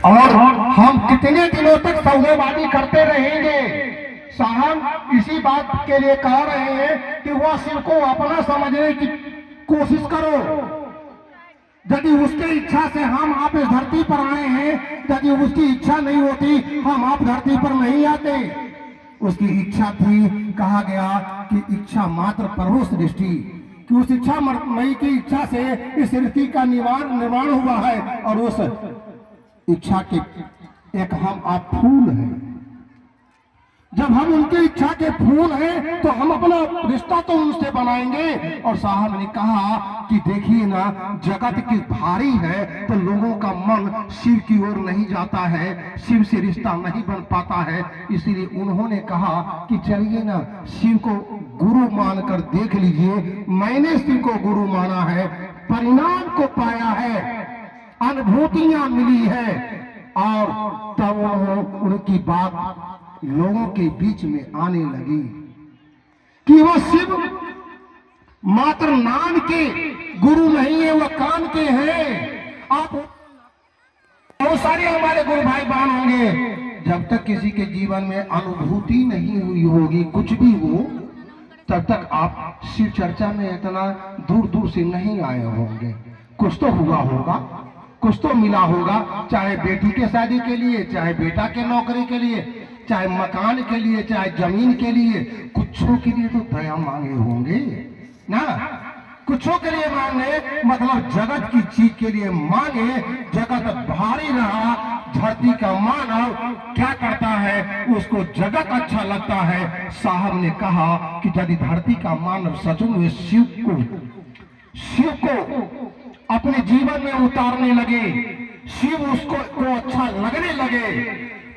और हम कितने दिनों तक सौदेबाजी करते रहेंगे। साहब इसी बात के लिए कह रहे हैं कि वह शिव को अपना समझने की कोशिश करो। यदि उसकी इच्छा से हम आप इस धरती पर आए हैं, यदि उसकी इच्छा नहीं होती हम आप धरती पर नहीं आते। उसकी इच्छा थी, कहा गया कि इच्छा मात्र प्रभु सृष्टि, कि उस इच्छा मई की इच्छा से इस सृष्टि का निर्माण हुआ है। और उस इच्छा के एक हम आप फूल हैं। जब हम उनकी इच्छा के फूल हैं तो हम अपना रिश्ता तो उनसे बनाएंगे। और साहब ने कहा कि देखिए ना, जगत की भारी है तो लोगों का मन शिव की ओर नहीं जाता है, शिव से रिश्ता नहीं बन पाता है। इसलिए उन्होंने कहा कि चलिए ना, शिव को गुरु मानकर देख लीजिए। मैंने शिव को गुरु माना है, परिणाम को पाया है, अनुभूतियां मिली है। और तब उनकी बात लोगों के बीच में आने लगी कि वो शिव मात्र नाम के गुरु नहीं है, वो काम के हैं। आप बहुत सारे हमारे गुरु भाई बहन होंगे, जब तक किसी के जीवन में अनुभूति नहीं हुई होगी कुछ भी हो, तब तक आप शिव चर्चा में इतना दूर दूर से नहीं आए होंगे। कुछ तो हुआ होगा, कुछ तो मिला होगा, चाहे बेटी के शादी के लिए, चाहे बेटा के नौकरी के लिए, चाहे मकान के लिए, चाहे जमीन के लिए, कुछों के लिए तो दया मांगे होंगे ना। कुछों के लिए मांगे, मतलब जगत की चीज के लिए मांगे। जगत भारी रहा, धरती का मानव क्या करता है, उसको जगत अच्छा लगता है। साहब ने कहा कि यदि धरती का मानव सच में शिव को अपने जीवन में उतारने लगे, शिव उसको अच्छा लगने लगे,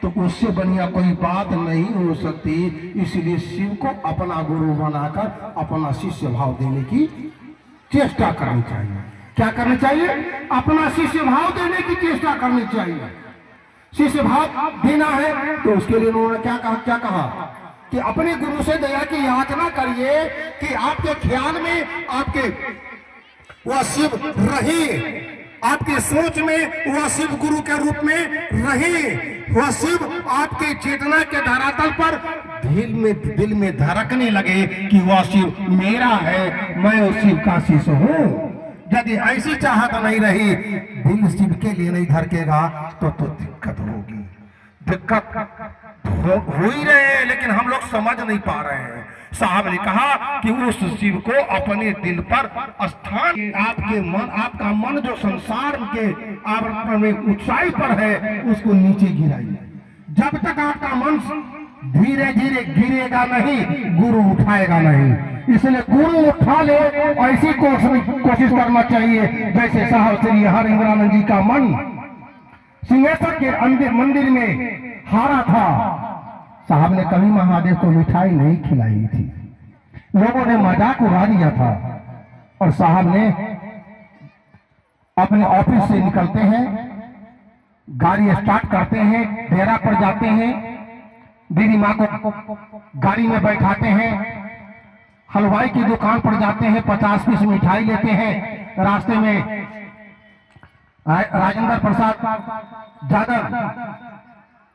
तो उससे बढ़िया कोई बात नहीं हो सकती। इसलिए शिव को अपना गुरु बनाकर अपना शिष्य भाव देने की चेष्टा करनी चाहिए। क्या करना चाहिए? अपना शिष्य भाव देने की चेष्टा करनी चाहिए। शिष्य भाव देना है तो उसके लिए उन्होंने क्या कहा कि अपने गुरु से दया की याचना करिए कि आपके ख्याल में आपके वह शिव रहे, आपके सोच में वह शिव गुरु के रूप में रहे, वह शिव आपके चेतना के धरातल पर दिल में धड़कने लगे कि वह शिव मेरा है, मैं उस शिव का शिष्य हूँ। यदि ऐसी चाहत नहीं रही, दिल शिव के लिए नहीं धड़केगा तो दिक्कत होगी। दिक्कत हो ही रहे हैं, लेकिन हम लोग समझ नहीं पा रहे हैं। साहब ने कहा कि उस शिव को अपने दिल पर स्थान, आपका मन जो संसार के में ऊंचाई पर है उसको नीचे गिराइए। जब तक आपका मन धीरे धीरे गिरेगा नहीं, गुरु उठाएगा नहीं। इसलिए गुरु उठा ले, ऐसी कोशिश करना चाहिए जैसे साहब श्री हरिंद्रानंद जी का मन सिंहेश्वर के मंदिर में हारा था। साहब ने कभी महादेव को मिठाई नहीं खिलाई थी, लोगों ने मजाक उड़ा दिया था। और साहब ने अपने ऑफिस से निकलते हैं, गाड़ी स्टार्ट करते हैं, डेरा पर जाते हैं, दीदी माँ को गाड़ी में बैठाते हैं, हलवाई की दुकान पर जाते हैं, 50 पीस मिठाई लेते हैं। रास्ते में राजेंद्र प्रसाद यादव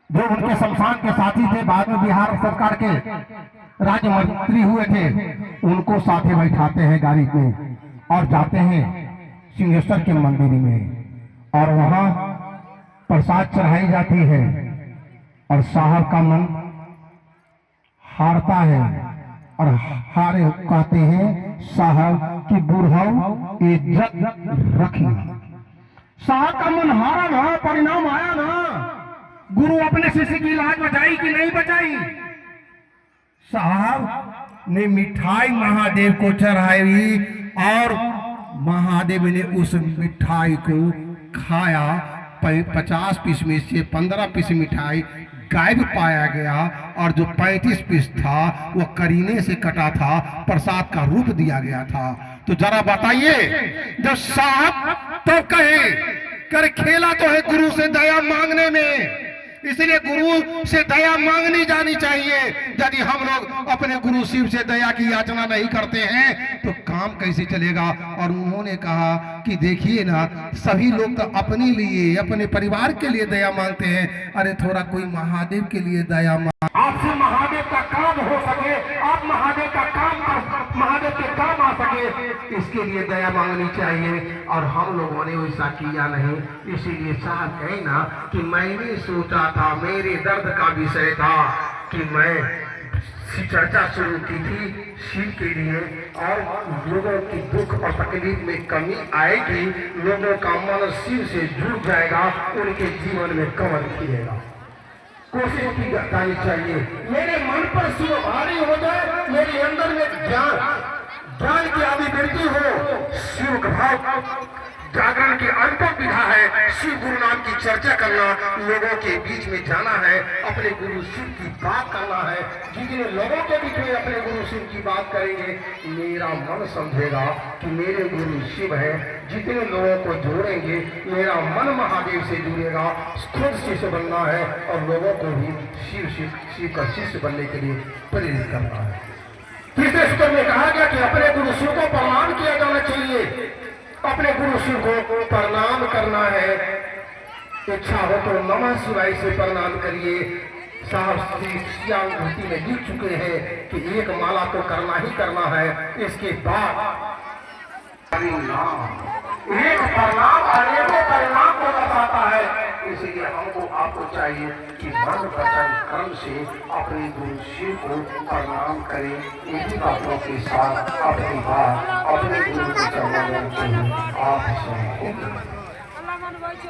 जो उनके शमशान के साथी थे, बाद में बिहार सरकार के राज्य मंत्री हुए थे, उनको साथे बैठाते हैं गाड़ी में और जाते हैं सिंहेश्वर के मंदिर में। और वहां प्रसाद चढ़ाई जाती है और साहब का मन हारता है और हारे कहते हैं साहब की बुढ़ाऊ इज्जत रखी। साहब का मन हारा ना, परिणाम आया ना। गुरु अपने शिष्य की लाज बचाई कि नहीं बचाई? साहब ने मिठाई महादेव को चढ़ाई और महादेव ने उस मिठाई को खाया। 50 पीस में से 15 पीस मिठाई गायब पाया गया और जो 35 पीस था वो करीने से कटा था, प्रसाद का रूप दिया गया था। तो जरा बताइए, जब साहब तो कहे कर खेला तो है गुरु से दया मांगने में, इसलिए गुरु से दया मांगनी जानी चाहिए। यदि हम लोग अपने गुरु शिव से दया की याचना नहीं करते हैं तो काम कैसे चलेगा? और उन्होंने उन्होंने कहा कि देखिए ना, सभी लोग तो अपने लिए, अपने परिवार के लिए दया मांगते हैं, अरे थोड़ा कोई महादेव के लिए दया मांग। आपसे महादेव का काम हो सके, आप महादेव का काम कर, महादेव के काम आ सके, इसके लिए दया मांगनी चाहिए। और हम लोगों ने वैसा किया नहीं, इसीलिए साहब कहे ना कि मैंने सोचा था, मेरे दर्द का विषय था कि मैं चर्चा शुरू की थी शिव के लिए, और लोगों की दुख और तकलीफ में कमी आएगी, लोगों का मन शिव से जुड़ जाएगा, उनके जीवन में कमल खिलेगा। कोशिश की जानी चाहिए मेरे मन पर शिव भारी हो जाए, मेरे अंदर में ज्ञान की अभिवृद्धि हो, शिव का भाव जागरण की अंतिम विधा है। शिव गुरु नाम की चर्चा करना, लोगों के बीच में जाना है, अपने गुरु शिव की बात करना है। जितने लोगों के बीच में अपने गुरु शिव की बात करेंगे, मेरा मन समझेगा कि मेरे गुरु शिव है। जितने लोगों को जोड़ेंगे, मेरा मन महादेव से जुड़ेगा। खुद शिष्य बनना है और लोगों को भी शिव का शिष्य बनने के लिए प्रेरित करना है। तीसरे सूत्र में कहा गया कि अपने गुरु शिव को प्रणाम किया जाना चाहिए, अपने गुरु शिव को प्रणाम करना है। इच्छा हो तो नमः शिवाय से प्रणाम करिए। साहब श्री श्यामभूति में लिख चुके हैं कि एक माला तो करना ही करना है, इसके बाद एक प्रणाम अनेकों परिणाम को बताता है। इसलिए हमको आपको चाहिए कि मन वचन कर्म से अपने गुरु शिव को प्रणाम करें। इन्हीं बातों के साथ अपनी बात अपने गुरु के चरणों में आप